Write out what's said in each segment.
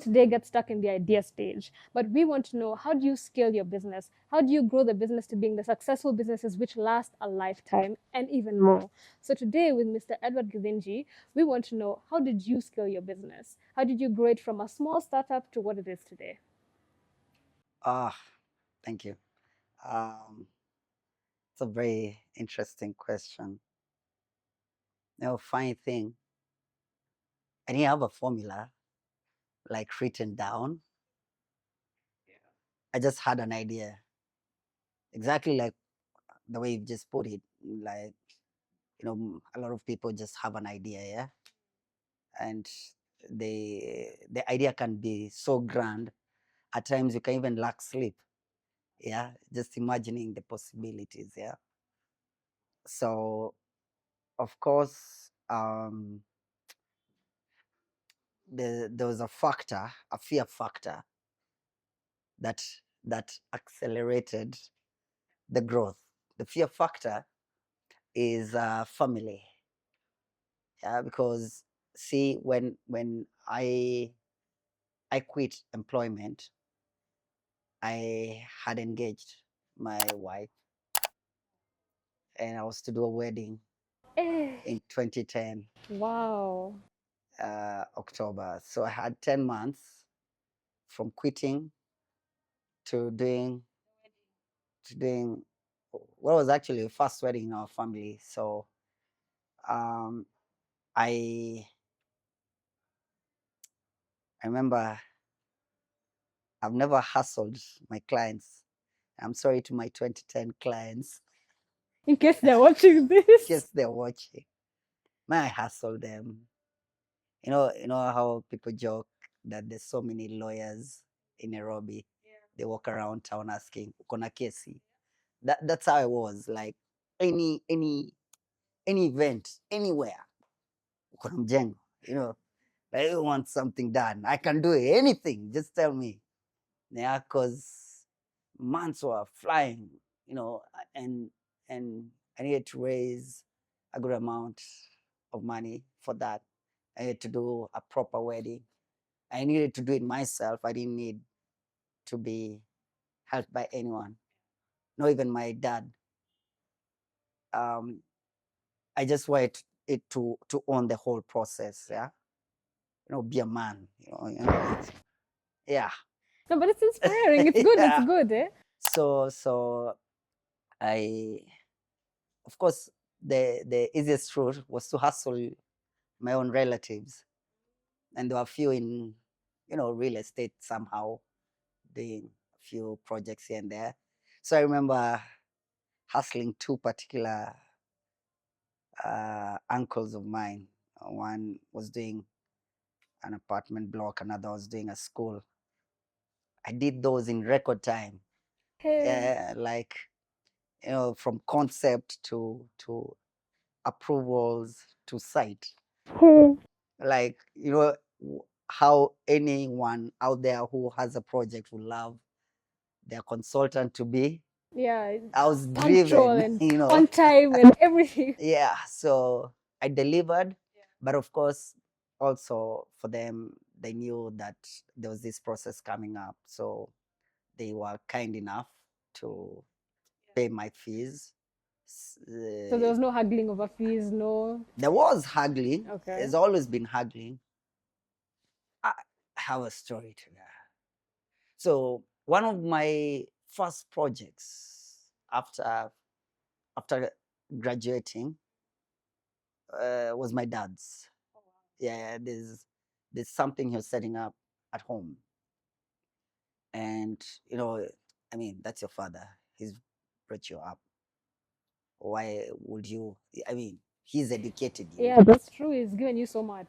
today get stuck in the idea stage, but we want to know, how do you scale your business? How do you grow the business to being the successful businesses which last a lifetime and even more? So today with Mr. Edward Githinji, we want to know, how did you scale your business? How did you grow it from a small startup to what it is today? Ah, thank you. Um, it's a very interesting question. Funny thing, I didn't have a formula like written down. I just had an idea, exactly like the way you just put it. Like, a lot of people just have an idea, yeah, and the idea can be so grand. At times, you can even lack sleep, yeah, just imagining the possibilities, yeah. So, of course, there was a fear factor that accelerated the growth. The fear factor is family, yeah, because see, when I quit employment, I had engaged my wife, and I was to do a wedding Eh, in 2010 wow. October. So I had 10 months from quitting to doing what was actually the first wedding in our family. So um, I I remember I've never hustled my clients. I'm sorry to my 2010 clients, In case they're watching in this. case they're watching. May I hustle them? You know how people joke that there's so many lawyers in Nairobi. They walk around town asking, "Uko na kesi?" That's how I was. Like any event, anywhere, uko na mjengo. You know, I want something done. I can do anything. Just tell me. Yeah, because months were flying, and and I needed to raise a good amount of money for that. I had to do a proper wedding. I needed to do it myself. I didn't need to be helped by anyone, not even my dad. Um, I just wanted it to own the whole process. Yeah, be a man. Yeah, No, but it's inspiring. It's good. It's yeah. good, eh? So I, of course, the easiest route was to hustle my own relatives, and there were a few in, real estate somehow, doing a few projects here and there. So I remember hustling two particular uncles of mine. One was doing an apartment block, another was doing a school. I did those in record time. Hey. Yeah, like, from concept to approvals to site. Hmm. Like, how anyone out there who has a project would love their consultant to be. Yeah, I was punctual driven, and on time and everything. Yeah, so I delivered, but of course, also for them, they knew that there was this process coming up, so they were kind enough to pay my fees. So there was no haggling over fees, no. There was haggling. Okay. There's always been haggling. I have a story to that. So one of my first projects after graduating was my dad's. Yeah, there's something he was setting up at home, and I mean, that's your father. He's brought you up. Why would you? I mean, he's educated you. Yeah, that's true. He's given you so much.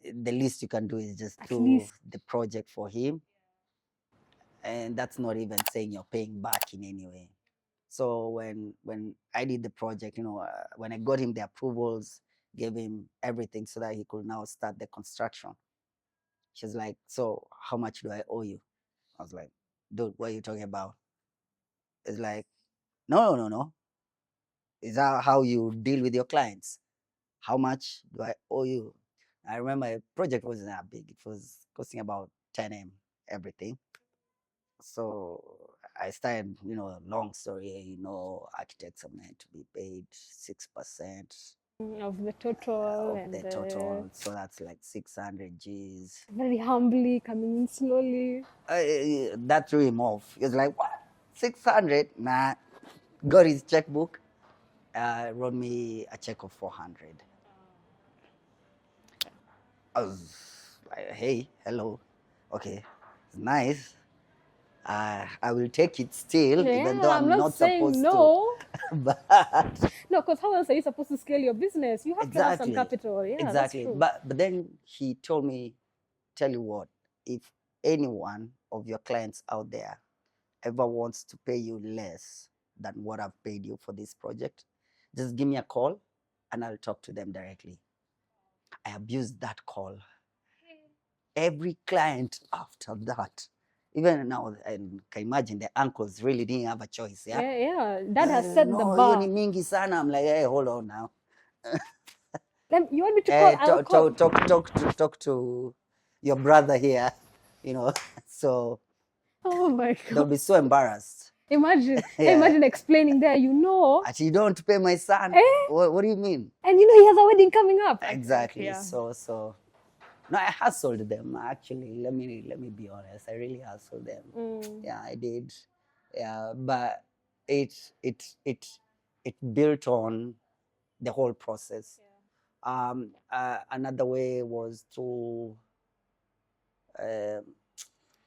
The least you can do is just At do least. the project for him, and that's not even saying you're paying back in any way. So when I did the project, when I got him the approvals, gave him everything so that he could now start the construction. She's like, "So how much do I owe you?" I was like, "Dude, what are you talking about?" It's like, "No, no, no, no. Is that how you deal with your clients? How much do I owe you?" I remember a project wasn't that big. It was costing about 10 a.m. everything. So I started, long story, architects are meant to be paid 6% Of the total, of and the total. So that's like 600 G's. very humbly coming in slowly. That threw him off. He was like, what? 600? Nah. Got his checkbook, wrote me a check of 400. I was like, hey, hello. Okay, it's nice. I will take it still, Yeah, even though I'm I'm not not saying supposed to. no. But No, because how else are you supposed to scale your business? You have to have some exactly, capital. Yeah, that's exactly. true. But then he told me, tell you what, if any one of your clients out there ever wants to pay you less than what I've paid you for this project, just give me a call and I'll talk to them directly. I abused that call. Every client after that, even now, I can imagine the uncles really didn't have a choice. Yeah. Yeah. That has set the No, hiyo ni bar. mingi sana. I'm like, hey, hold on now. You want me to call? I'll call. Talk to your brother here, so Oh my they'll God. be so embarrassed. Imagine. Yeah. Imagine explaining there, Actually, you don't pay my son. Eh? What do you mean? And he has a wedding coming up. Exactly. Yeah. So no, I hustled them actually. Let me be honest. I really hustled them. Yeah, I did. Yeah, but it built on the whole process. Another way was to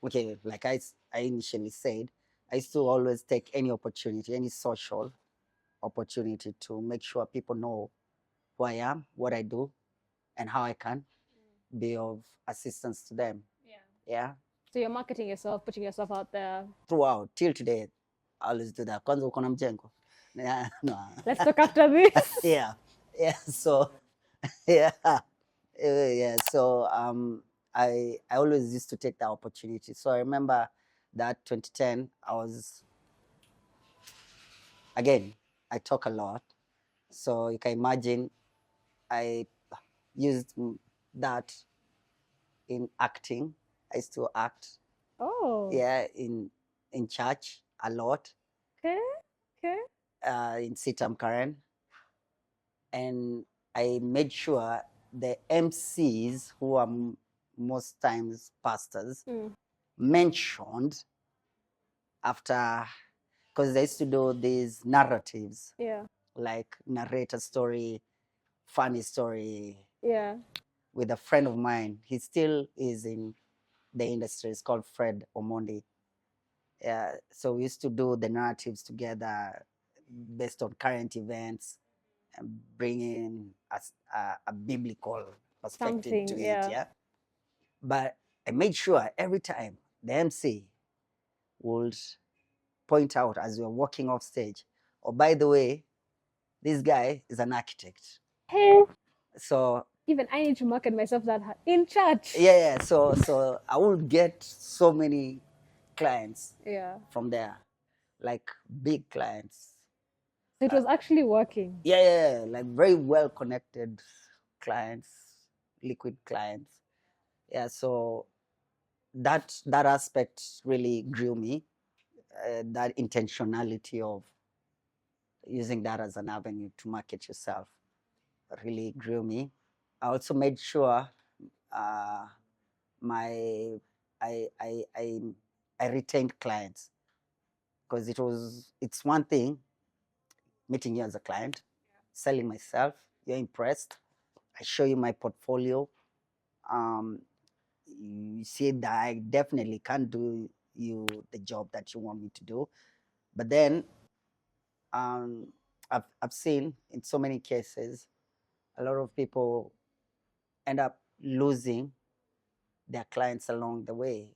okay, like I initially said, I used to always take any opportunity, any social opportunity to make sure people know who I am, what I do, and how I can be of assistance to them. Yeah. So you're marketing yourself, putting yourself out there. Throughout till today, I always do that. Kwanza uko na mjengo. Yeah, no. Let's talk after this. Yeah. So yeah. Yeah. So I always used to take that opportunity. So I remember that 2010, I talk a lot. So you can imagine I used that in acting. I used to act. Oh. Yeah, in church a lot. Okay. In Sitam Karen. And I made sure the MCs, who are most times pastors, mentioned after, because they used to do these narratives. Yeah. Like narrate a story, funny story. Yeah. With a friend of mine. He still is in the industry. It's called Fred Omondi. Yeah, so we used to do the narratives together based on current events and bring in a biblical perspective to it. Yeah. But I made sure every time the MC would point out as we were walking off stage, oh, by the way, this guy is an architect. Hey. So even I need to market myself that in church. Yeah. So I would get so many clients. Yeah. From there, like big clients. So it was actually working. Yeah, like very well connected clients, liquid clients. Yeah, so that aspect really grew me. That intentionality of using that as an avenue to market yourself really grew me. I also made sure my I retained clients, because it's one thing meeting you as a client, selling myself, you're impressed, I show you my portfolio, you see that I definitely can't do you the job that you want me to do. But then I've seen in so many cases a lot of people end up losing their clients along the way.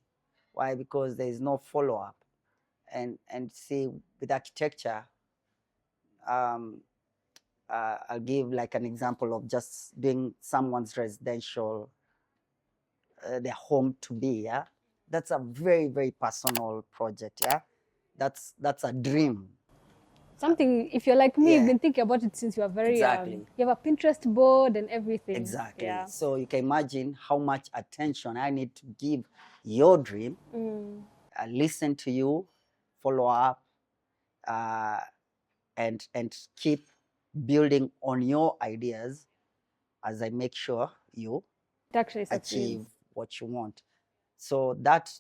Why? Because there is no follow-up. And see, with architecture, I'll give like an example of just doing someone's residential, their home to be. Yeah, that's a very, very personal project. Yeah, that's a dream. Something, if you're like me, you've been thinking about it since you are very exactly. You have a Pinterest board and everything. Exactly. Yeah. So you can imagine how much attention I need to give your dream, Mm. listen to you, follow up, and keep building on your ideas as I make sure you It actually achieve succeeds. what you want. So that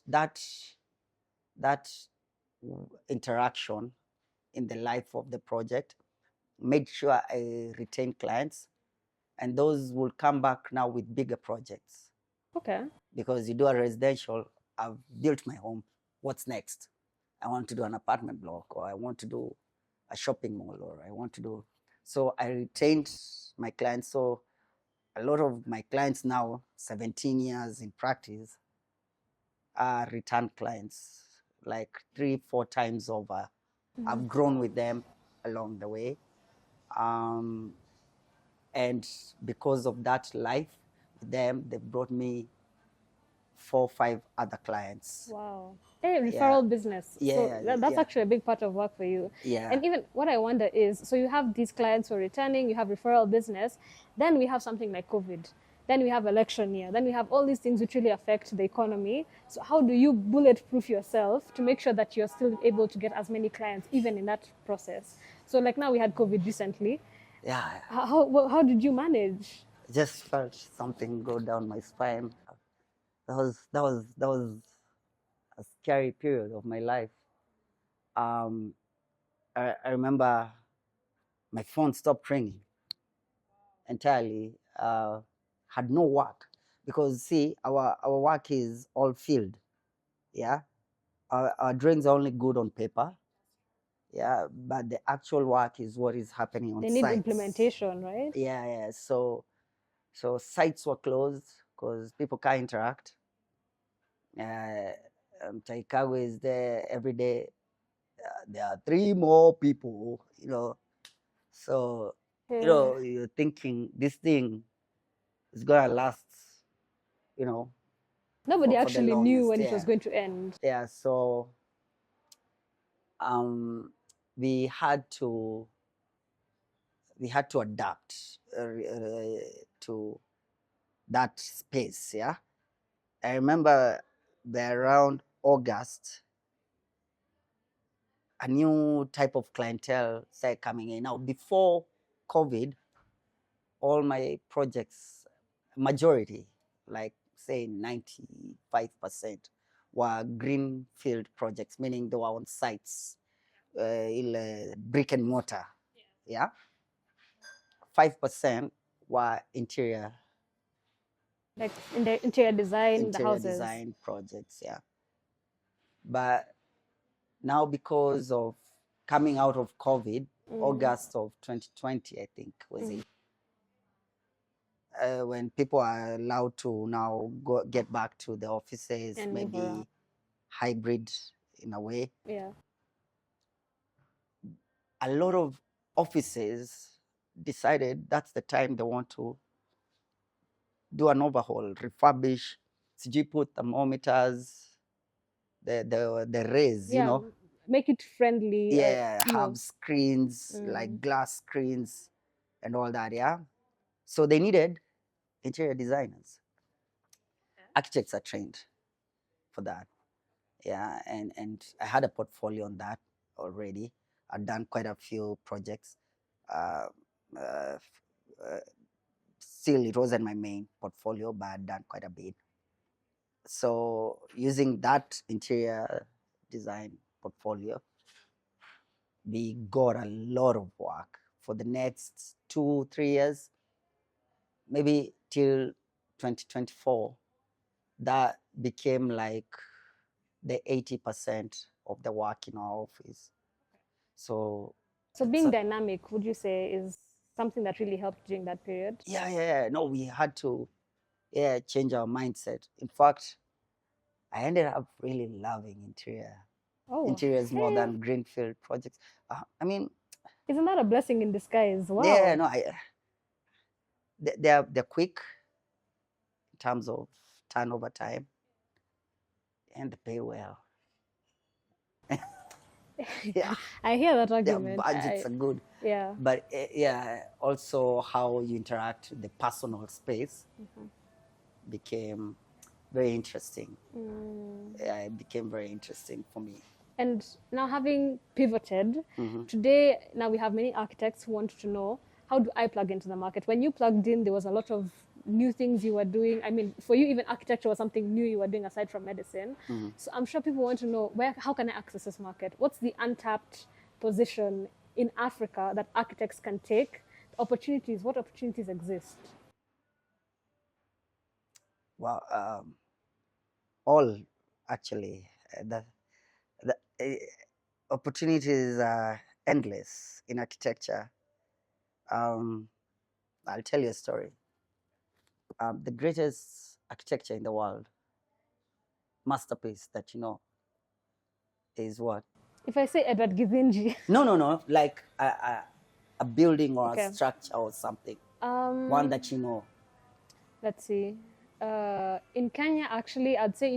interaction in the life of the project made sure I retain clients, and those will come back now with bigger projects. Okay. Because you do a residential, I've built my home. What's next? I want to do an apartment block, or I want to do a shopping mall, or I want to do. So I retained my clients. So a lot of my clients now, 17 years in practice, are return clients, like 3-4 times over. I've grown with them along the way. And because of that life with them, they brought me 4-5 other clients. Wow. Hey, Yeah. referral business. So Yeah, that's yeah, actually a big part of work for you. yeah. And even what I wonder is, so you have these clients who are returning, you have referral business, then we have something like COVID, then we have election year, then we have all these things which really affect the economy. So how do you bulletproof yourself to make sure that you're still able to get as many clients even in that process? So like now we had COVID recently. Yeah. How did you manage? I just felt something go down my spine. That was a scary period of my life. I remember my phone stopped ringing entirely. Had no work because see, our work is all field. Yeah, our drawings are only good on paper. Yeah, but the actual work is what is happening on They need sites. implementation, right? Yeah, yeah. So sites were closed because people can't interact. Taikawa is there every day. There are 3 more people, So, Yeah. you're thinking this thing is gonna last, you know, Nobody for the actually knew longest. when it was Yeah, going to end. yeah. So, um, we had to adapt to that space. Yeah, I remember around August, a new type of clientele started coming in. Now, before COVID, all my projects, majority, like say 95%, were greenfield projects, meaning they were on sites, brick and mortar. Yeah. 5% were Like in the interior design, the houses. design projects. Yeah. But now, because of coming out of COVID, August of 2020, I think, was it, when people are allowed to now get back to the offices, And move around. maybe hybrid in a way. Yeah. A lot of offices decided that's the time they want to do an overhaul, refurbish, CG put thermometers, the rays, Yeah. Make it friendly. Yeah, have screens, like glass screens and all that, yeah. So they needed interior designers. Architects are trained for that. Yeah, and I had a portfolio on that already. I'd done quite a few projects. Uh, uh, Still, it wasn't my main portfolio, but I'd done quite a bit. So using that interior design portfolio, we got a lot of work for the next 2-3 years, maybe till 2024. That became like the 80% of the work in our office. So being dynamic, would you say, is something that really helped during that period? yeah. No, we had to change our mindset. In fact, I ended up really loving interiors more than greenfield projects. I mean, isn't that a blessing in disguise? Wow. Yeah, no, they're quick in terms of turnover time, and they pay well. Yeah, I hear that their argument. budgets are good. Yeah. But also how you interact with the personal space became very interesting. Yeah, it became very interesting for me. And now, having pivoted, Mhm. today, now we have many architects who want to know, how do I plug into the market? When you plugged in, there was a lot of new things you were doing. I mean, for you, even architecture was something new you were doing aside from medicine. So I'm sure people want to know, how can I access this market? What's the untapped position in Africa that architects can take? Opportunities, what opportunities exist? Well, all actually, the opportunities are endless in architecture. Um, I'll tell you a story. The greatest architecture in the world, masterpiece that you know, is what? If I say Edward Githinji, No, like a building or okay. a structure or something. One that you know. Let's see. In Kenya, actually, I'd say,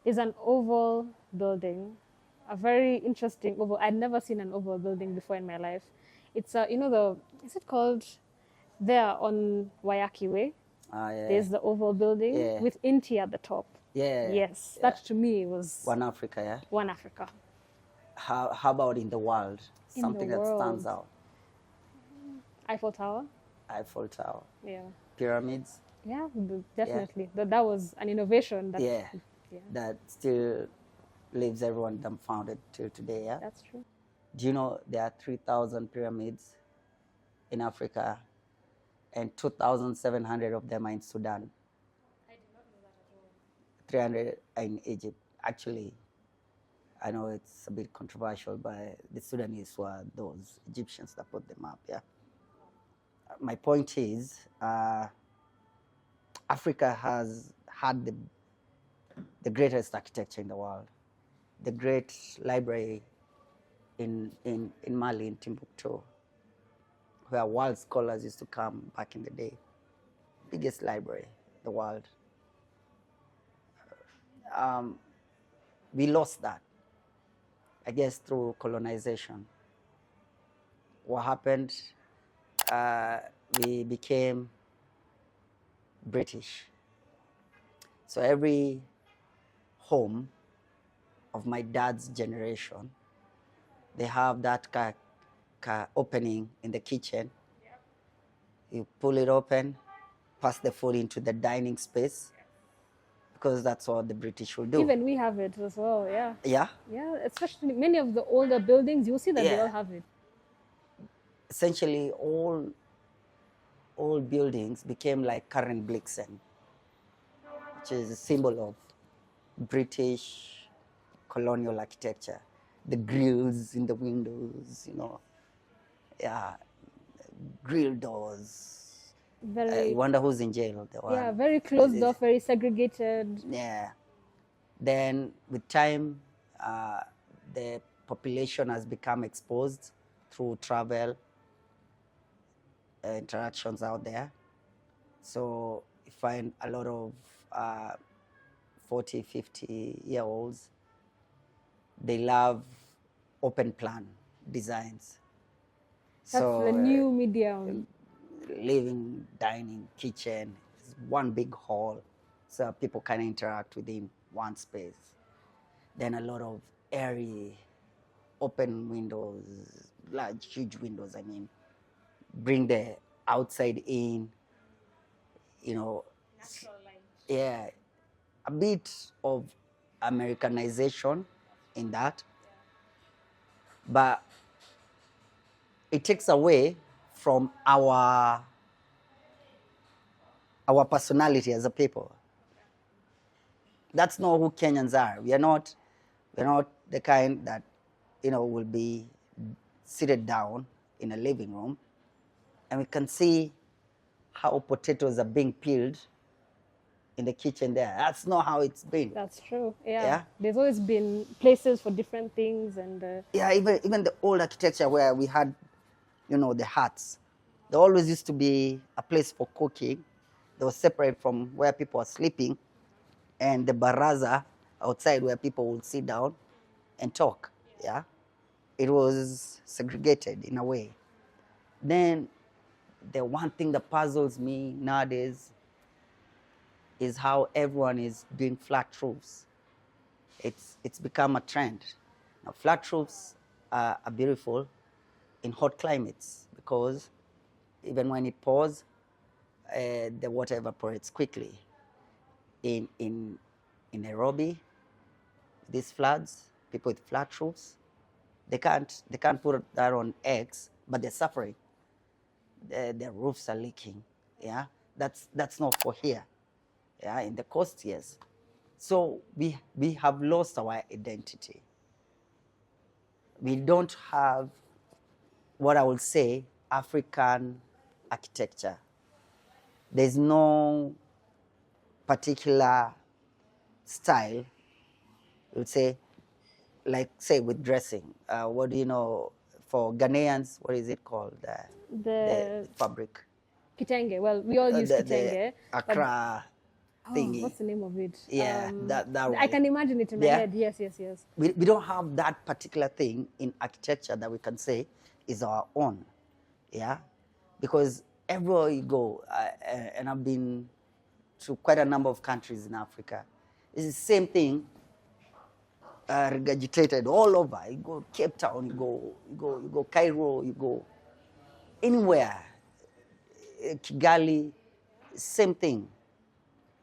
is an oval building, a very interesting oval. I'd never seen an oval building before in my life. It's is it called, there on Wayaki Way? Yeah. There's the oval building, Yeah. with Inti at the top. Yeah. Yes, Yeah. that to me was One Africa, yeah. one Africa. How about in the world? In Something the that stands world. out. Eiffel Tower. Eiffel Tower. Yeah. Pyramids. Yeah, definitely. That was an innovation. Yeah. That still leaves everyone dumbfounded till today, yeah? That's true. Do you know there are 3,000 pyramids in Africa and 2,700 of them are in Sudan? I did not know that at all. 300 are in Egypt. Actually, I know it's a bit controversial, but the Sudanese were those Egyptians that put them up, yeah? My point is, Africa has had the greatest architecture in the world. The great library in Mali, in Timbuktu, where world scholars used to come back in the day. Biggest library in the world. We lost that, I guess, through colonization. What happened? We became British. So every home of my dad's generation, they have that opening in the kitchen. You pull it open, pass the food into the dining space, because that's what the British will do. Even we have it as well, yeah. Yeah? Yeah, especially many of the older buildings, you'll see that they all have it. Essentially, all buildings became like Karen Blixen, which is a symbol of British colonial architecture. The grills in the windows, yeah, grill doors. I wonder who's in jail. Yeah, very closed off, very segregated. Yeah. Then with time, the population has become exposed through travel, interactions out there. So you find a lot of 40, 50-year-olds, they love open plan designs. That's the new medium. Living, dining, kitchen, one big hall, so people can interact within one space. Then a lot of airy, open windows, large, huge windows, bring the outside in, Natural light. Yeah, a bit of Americanization in that, but it takes away from our personality as a people. That's not who Kenyans are. We're not the kind that, will be seated down in a living room and we can see how potatoes are being peeled in the kitchen there. That's not how it's been. That's true. Yeah. There's always been places for different things, and yeah, even the old architecture where we had, the huts, there always used to be a place for cooking. They were separate from where people are sleeping, and the baraza outside where people would sit down and talk. Yeah, it was segregated in a way. Then the one thing that puzzles me nowadays, is how everyone is doing flat roofs. It's become a trend. Now, flat roofs are beautiful in hot climates because even when it pours, the water evaporates quickly. In Nairobi, these floods, people with flat roofs, they can't put that on eggs, but they're suffering. Their roofs are leaking. Yeah, that's not for here. Yeah, in the coast, yes. So we have lost our identity. We don't have what I would say African architecture. There's no particular style, I would say, like say with dressing. What do you know for Ghanaians? What is it called? The The fabric, kitenge. Well, we all use the kitenge. But Accra thingy. what's the name of it? Yeah, that one. I can imagine it in my Yeah. head. Yes, yes, yes. We don't have that particular thing in architecture that we can say is our own. Yeah, because everywhere you go, and I've been to quite a number of countries in Africa, it's the same thing regurgitated all over. You go Cape Town, you go Cairo, you go anywhere, Kigali, same thing,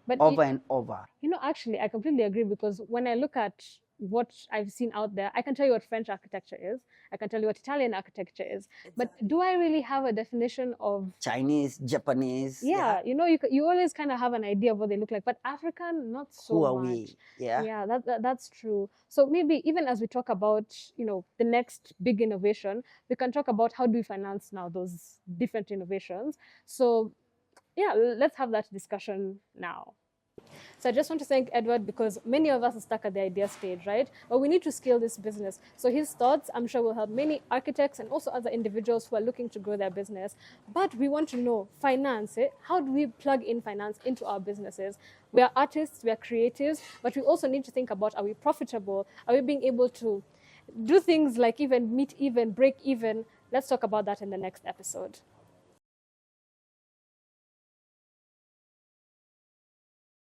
But over and over. actually, I completely agree because when I look at what I've seen out there, I can tell you what French architecture is. I can tell you what Italian architecture is. But do I really have a definition of Chinese, Japanese? Yeah, you always kind of have an idea of what they look like, but African, not so Who are much. we? Yeah. Yeah, that's true. So maybe even as we talk about, the next big innovation, we can talk about how do we finance now those different innovations. So yeah, let's have that discussion now. So I just want to thank Edward because many of us are stuck at the idea stage, right? But we need to scale this business. So his thoughts, I'm sure, will help many architects and also other individuals who are looking to grow their business. But we want to know finance. How do we plug in finance into our businesses? We are artists, we are creatives, but we also need to think about, are we profitable? Are we being able to do things like even meet even, break even? Let's talk about that in the next episode.